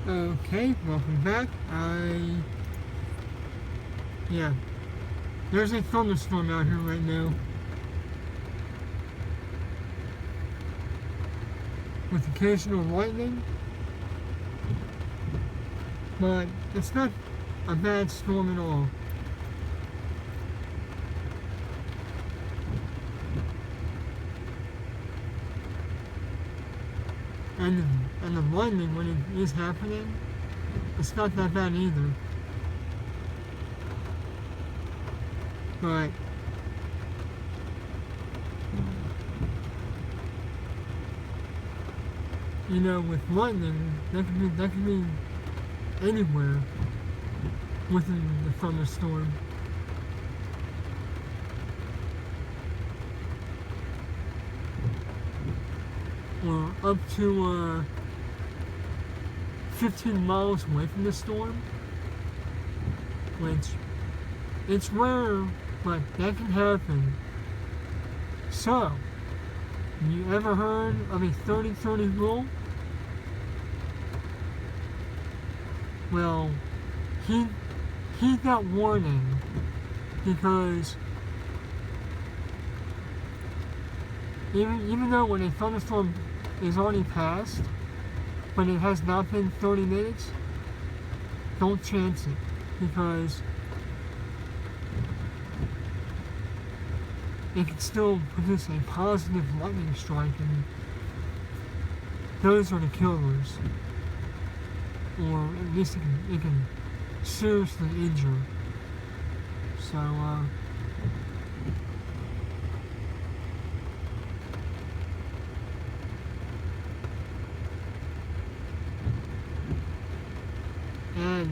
Okay, welcome back. Yeah, there's a thunderstorm out here right now. With occasional lightning. But it's not a bad storm at all. And the lightning, when it is happening, it's not that bad either. But you know, with lightning, that could be anywhere within the thunderstorm. Or up to 15 miles away from the storm, which it's rare, but that can happen. So, you ever heard of a 30-30 rule? Well, he got warning because even though when a thunderstorm is already passed, but it has not been 30 minutes, don't chance it, because it can still produce a positive lightning strike, and those are the killers. Or at least it can seriously injure. So, and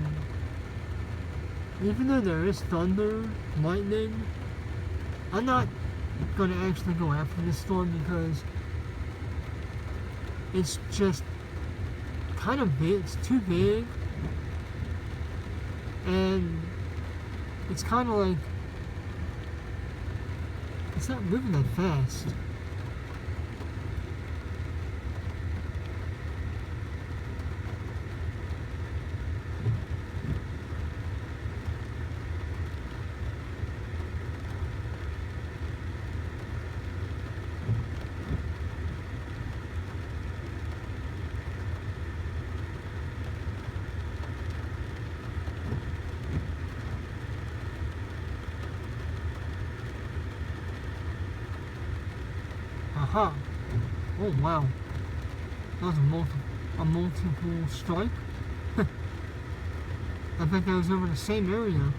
even though there is thunder, lightning, I'm not going to actually go after this storm because it's just kind of big. It's too big, and it's kind of like it's not moving that fast. Aha! Oh wow, that was a multiple strike. I think that was over the same area.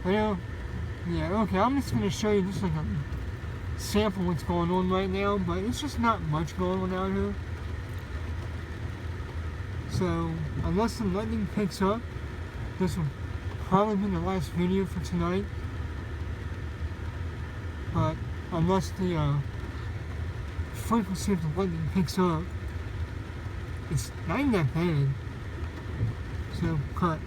Well, yeah, okay, I'm just going to show you just like a sample of what's going on right now, but it's just not much going on out here. So, unless the lightning picks up, this will probably be the last video for tonight. But unless the frequency of the lightning picks up, it's not even that bad. So, cut.